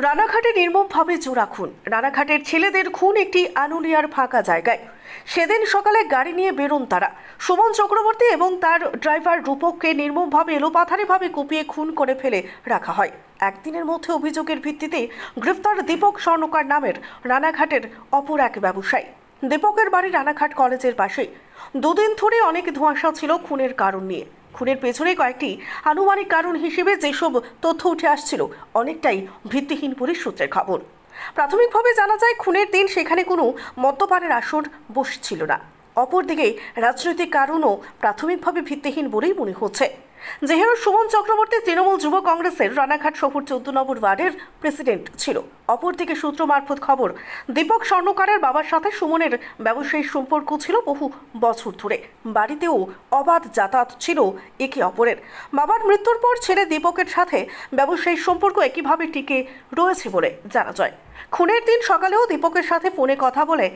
রানাঘাটে নির্মমভাবে জোড়া খুন। রানাঘাটের ছেলেদের খুন একটি আনুলিয়ার ফাঁকা জায়গায়। সেদিন সকালে গাড়ি নিয়ে বেরোন তারা। সুমন চক্রবর্তী এবং তার ড্রাইভার রূপককে নির্মমভাবে এলোপাথারিভাবে কুপিয়ে খুন করে ফেলে রাখা হয়। একদিনের মধ্যে অভিযোগের ভিত্তিতে গ্রেফতার দীপক স্বর্ণকার নামের রানাঘাটের অপর এক ব্যবসায়ী। দীপকের বাড়ি রানাঘাট কলেজের পাশেই। দুদিন ধরে অনেক ধোঁয়াশা ছিল খুনের কারণ নিয়ে। খুনের পেছনে কয়েকটি আনুমানিক কারণ হিসেবে যেসব তথ্য উঠে আসছিল অনেকটাই ভিত্তিহীন পুলিশ সূত্রের খবর। প্রাথমিকভাবে জানা যায় খুনের দিন সেখানে কোনো মদ্যপানের আসর বসছিল না। অপরদিকে রাজনৈতিক কারণও প্রাথমিকভাবে ভিত্তিহীন বলেই মনে হচ্ছে। যেহেতু সুমন চক্রবর্তী তৃণমূল যুব কংগ্রেসের রানাঘাট শহর 14 নম্বর ওয়ার্ডের প্রেসিডেন্ট ছিল। অপরদিকে সূত্র মারফত খবর, দীপক স্বর্ণকারের বাবার সাথে সুমনের ব্যবসায়িক সম্পর্ক ছিল বহু বছর ধরে। বাড়িতেও অবাধ যাতায়াত ছিল একে অপরের। বাবার মৃত্যুর পর ছেলে দীপকের সাথে ব্যবসায়িক সম্পর্ক একইভাবে টিকে রয়েছে বলে জানা যায়। খুনের দিন সকালেও দীপকের সাথে ফোনে কথা বলে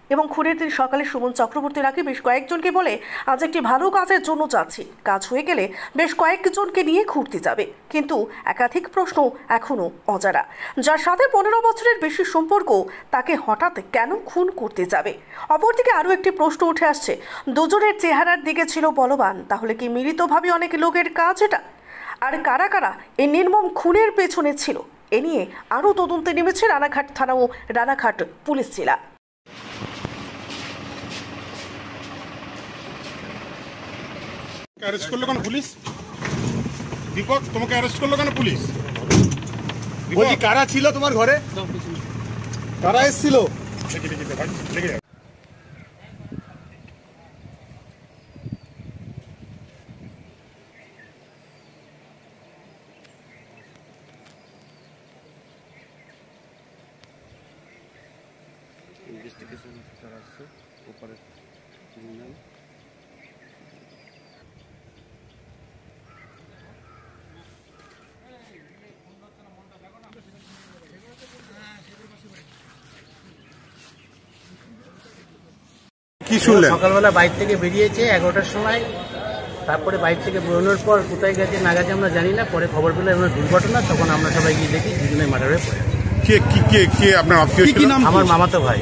এবং খুনের দিন সকালে সুমন চক্রবর্তী নাকি বেশ কয়েকজনকে বলে, আজ একটি ভালো কাজের জন্য যাচ্ছি, কাজ হয়ে গেলে বেশ কয়েকজনকে নিয়ে ঘুরতে যাবে। কিন্তু একাধিক প্রশ্ন এখনও অজানা। যার সাথে 15 বছরের বেশি সম্পর্ক, তাকে হঠাৎ কেন খুন করতে যাবে? অপরদিকে আরও একটি প্রশ্ন উঠে আসছে, দুজনের চেহারার দিকে ছিল বলবান, তাহলে কি মিলিতভাবে অনেক লোকের কাজ এটা? আর কারা কারা এই নির্মম খুনের পেছনে ছিল, এ নিয়ে আরও তদন্তে নেমেছে রানাঘাট থানা ও রানাঘাট পুলিশ জেলা। অ্যারেস্ট করলো কেন পুলিশ? দীপক, তোমাকে অ্যারেস্ট করলো কেন পুলিশ? বলছি কারা ছিল তোমার ঘরে? কারা এসেছিল? ইনভেস্টিগেশন অফিসার আসছে ওপারে ক্রিমিনাল। কি শুনলেন? সকালবেলা বাইর থেকে বেরিয়েছে 11টার সময়। তারপরে বাইর থেকে বেরোনোর পর কোথায় গেছে না গেছে আমরা জানি না। পরে খবর পেলাম আমরা দুর্ঘটনা, তখন আমরা সবাই গিয়ে দেখি দুজনে মার্ডার হয়ে পড়ে। কে কি কে কে আপনার আত্মীয় ছিল? আমার মামাতো ভাই।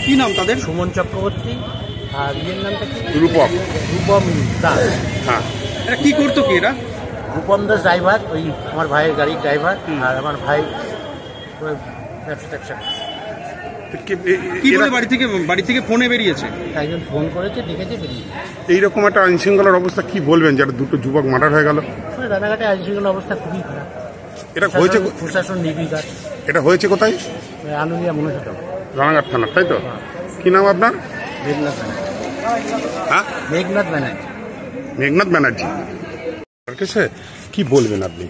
কি নাম তাদের? সুমন চক্রবর্তী আর ইয়ের নামটা কি? রূপক। রূপম দাস। হ্যাঁ, এরা কি করতো কি? এরা রূপম দাস ড্রাইভার, ওই আমার ভাইয়ের গাড়ির ড্রাইভার। আর আমার ভাই ব্যবসা কি বলে বাড়ি থেকে ফোনে বেরিয়েছে? একজন ফোন করেছে, দেখেছে, বেরিয়ে। এইরকম একটা আইনশৃঙ্খলার অবস্থা কি বলবেন, যারা দুটো যুবক মার্ডার হয়ে গেল? রানাঘাটে আইনশৃঙ্খলা অবস্থা খুবই খারাপ। এটা হয়েছে, প্রশাসন নির্বিকার। এটা হয়েছে কোথায়? আনুলিয়া মনোজ রানাঘাট থানা, তাই তো? কি নাম আপনার? মেঘনাথ ব্যানার্জি। হ্যাঁ, মেঘনাথ ব্যানার্জি। মেঘনাথ ব্যানার্জি। কি বলবেন আপনি?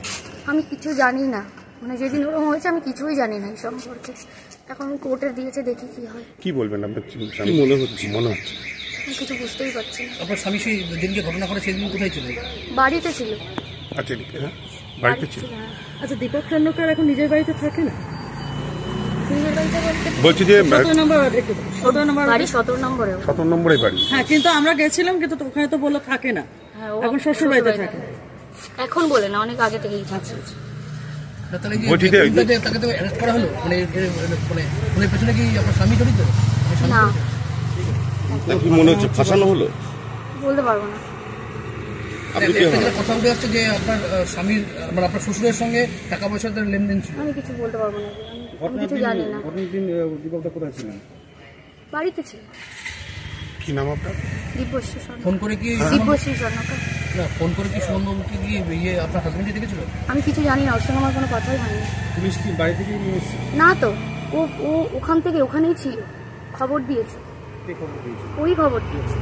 আমি কিছু জানি না, মানে যেদিন ওরকম হয়েছে আমি কিছুই জানি না এই সম্পর্কে। এখন কোর্টে দিয়েছে, দেখি কি হয়। কি বলবেন আপনার? কি মনে হচ্ছে? আমি কিছু বুঝতেই পারছি না। আপনার স্বামী সেই দিনকে ঘটনা করে সেদিন কোথায় ছিল? বাড়িতে ছিল। আচ্ছা, হ্যাঁ, বাড়িতে ছিল। আচ্ছা, দীপক স্বর্ণকার এখন নিজের বাড়িতে থাকে না? নিজের বাড়িতে বলতে বলছি যে 17 নম্বর বাড়ি 17 নম্বরে। 17 নম্বরে বাড়ি। হ্যাঁ, কিন্তু আমরা গেছিলাম, কিন্তু ওখানে তো বললো থাকে না, এখন শ্বশুর বাড়িতে থাকে। এখন বলে না, অনেক আগে থেকেই থাকে। বলছি যে তাকে তো অ্যারেস্ট করা হলো, মানে মানে পেছনে কি আপনার স্বামী জড়িত? না, কি মনে হচ্ছে ফাঁসানো হলো? বলতে পারবো না। কথা উঠে আসছে যে আপনার স্বামীর মানে আপনার শ্বশুরের সঙ্গে টাকা পয়সার লেনদেন ছিল। আমি কিছু বলতে পারবো না, আমি কিছু জানি না। দীপকদা কোথায় ছিলেন? বাড়িতে ছিল। কি নাম আপনার? দিব্যশ্রী স্বর্ণকার। ফোন করে কি দিব্যশ্রী স্বর্ণকার। না, ফোন করে কি সুমনবাবুকে গিয়ে ইয়ে আপনার হাজবেন্ডকে দেখেছিল? আমি কিছু জানি না, ওর সঙ্গে আমার কোনো কথাই হয়নি। পুলিশ কি বাড়ি থেকে নিয়ে এসেছে? না তো, ও ওখান থেকে ওখানেই ছিল, খবর দিয়েছে। ওই খবর দিয়েছে।